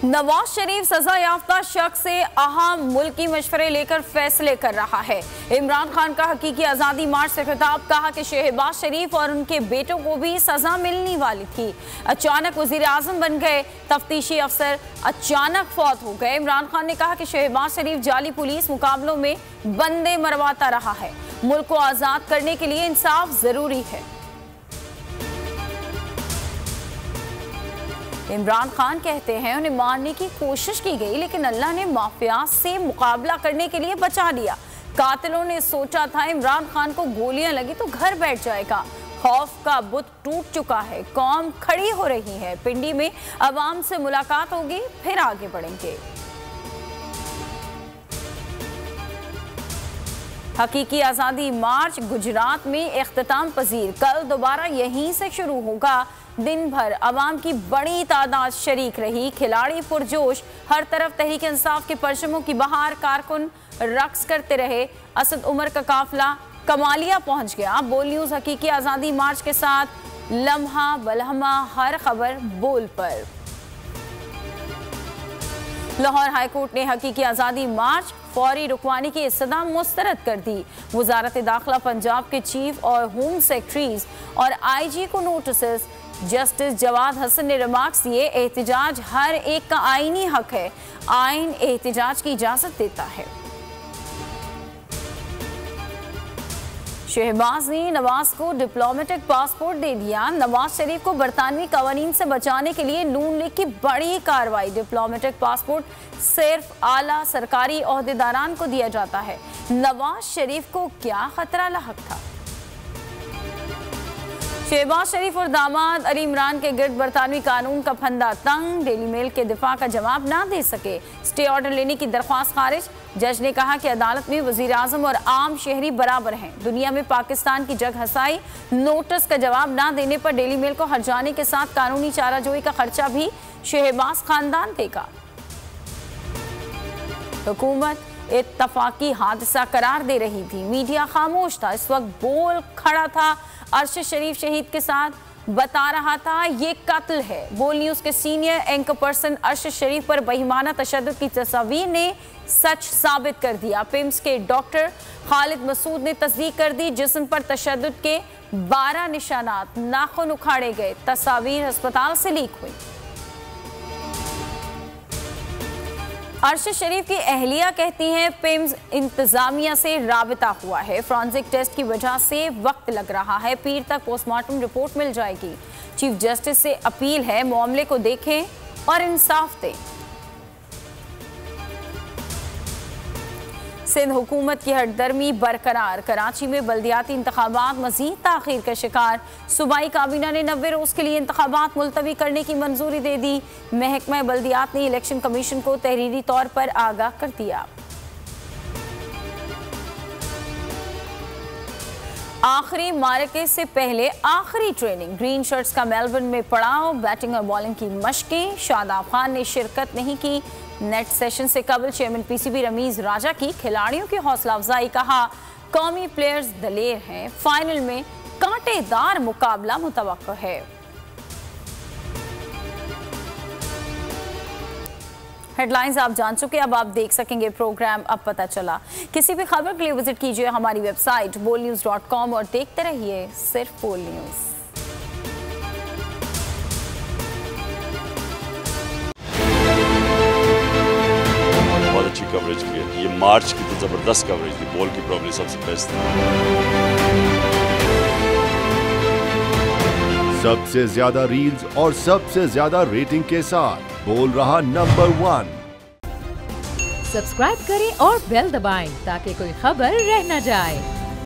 नवाज शरीफ सजा याफ्ता शख्स से अहम मुल्की मशवरे लेकर फैसले कर रहा है। इमरान खान का हकीकी आज़ादी मार्च से खिताब, कहा कि शहबाज शरीफ और उनके बेटों को भी सजा मिलने वाली थी। अचानक वजीर आजम बन गए, तफ्तीशी अफसर अचानक फौत हो गए। इमरान खान ने कहा कि शहबाज शरीफ जाली पुलिस मुकाबलों में बंदे मरवाता रहा है। मुल्क को आज़ाद करने के लिए इंसाफ जरूरी है। इमरान खान कहते हैं उन्हें मारने की कोशिश की गई, लेकिन अल्लाह ने माफिया से मुकाबला करने के लिए बचा लिया। कातिलों ने सोचा था इमरान खान को गोलियां लगी तो घर बैठ जाएगा। खौफ का बुत टूट चुका है, कौम खड़ी हो रही है। पिंडी में अवाम से मुलाकात होगी, फिर आगे बढ़ेंगे। हकीकी आज़ादी मार्च गुजरात में इख्तिताम पजीर, कल दोबारा यहीं से शुरू होगा। दिन भर अवाम की बड़ी तादाद शरीक रही। खिलाड़ी पुरजोश, हर तरफ तहरीक इंसाफ के परचमों की बहार। कारकुन रक्स करते रहे। असद उमर का काफिला कमालिया पहुंच गया। बोल न्यूज़ हकीकी आज़ादी मार्च के साथ लम्हा बलहमा, हर खबर बोल पर। लाहौर हाईकोर्ट ने हकीकी आज़ादी मार्च फौरी रुकवाने की सदा मुस्तरद कर दी। वजारत दाखिला पंजाब के चीफ और होम सेक्रेटरीज और IG को नोटिस। जस्टिस जवाद हसन ने रिमार्क्स दिए, एहतिजाज हर एक का आईनी हक है। आइन एहतिजाज की इजाजत देता है। शहबाज ने नवाज को डिप्लोमेटिक पासपोर्ट दे दिया। नवाज शरीफ को बरतानवी कवानीन से बचाने के लिए नून लीग की बड़ी कार्रवाई। डिप्लोमेटिक पासपोर्ट सिर्फ आला सरकारी ओहदेदारान को दिया जाता है। नवाज शरीफ को क्या खतरा लाहक था? शहबाज शरीफ और दामाद अली इमरान के गिर्द बरतानवी कानून का फंदा तंग। डेली मेल के दिफा का जवाब ना दे सके। स्टे ऑर्डर लेने की दरख्वास्त खारिज। जज ने कहा कि अदालत में वजीर आजम और आम शहरी बराबर हैं। दुनिया में पाकिस्तान की जग हसाई। नोटिस का जवाब ना देने पर डेली मेल को हर्जाने के साथ कानूनी चाराजोई का खर्चा भी शहबाज खानदान देगा। हुकूमत इत्तफाकी हादसा करार दे रही थी, मीडिया खामोश था। इस वक्त बोल खड़ा था अरशद शरीफ शहीद के साथ, बता रहा था ये कत्ल है। बोल न्यूज़ के सीनियर एंकर पर्सन अरशद शरीफ पर बेईमाना तशद्दुद की तस्वीर ने सच साबित कर दिया। पिम्स के डॉक्टर खालिद मसूद ने तस्दीक कर दी, जिस्म पर तशद्दुद के 12 निशानात, नाखून उखाड़े गए। तस्वीर अस्पताल से लीक हुई। अरशद शरीफ की अहलिया कहती हैं पिम्स इंतजामिया से राबिता हुआ है। फॉरेंसिक टेस्ट की वजह से वक्त लग रहा है। पीर तक पोस्टमार्टम रिपोर्ट मिल जाएगी। चीफ जस्टिस से अपील है मामले को देखें और इंसाफ दें। सिंध हुकूमत की हटदर्मी बरकरार। कराची में बल्दियाती इंतखाबात मजीद ताखीर का शिकार। सूबाई काबीना ने 90 रोज के लिए इंतखाबात मुलतवी करने की मंजूरी दे दी। महकमा बल्दियात ने इलेक्शन कमीशन को तहरीरी तौर पर आगाह कर दिया। आखिरी मार्के से पहले आखिरी ट्रेनिंग। ग्रीन शर्ट्स का मेलबर्न में पड़ाव। बैटिंग और बॉलिंग की मशकें। शादाब खान ने शिरकत नहीं की। नेट सेशन से कबल चेयरमैन PCB रमीज राजा की खिलाड़ियों की हौसला अफजाई। कहा कौमी प्लेयर्स दलेर हैं, फाइनल में कांटेदार मुकाबला मुतवक्को है। हेडलाइंस आप जान चुके, अब आप देख सकेंगे प्रोग्राम अब पता चला। किसी भी खबर के लिए विजिट कीजिए हमारी वेबसाइट bolnews.com और देखते रहिए सिर्फ बोल न्यूज़। बहुत अच्छी कवरेज की है। ये मार्च की तो जबरदस्त कवरेज थी। बॉल की प्रॉब्लम सबसे बेस्ट थी। सबसे ज्यादा रील्स और सबसे ज्यादा रेटिंग के साथ बोल रहा नंबर 1। सब्सक्राइब करें और बेल दबाएं ताकि कोई खबर रह न जाए।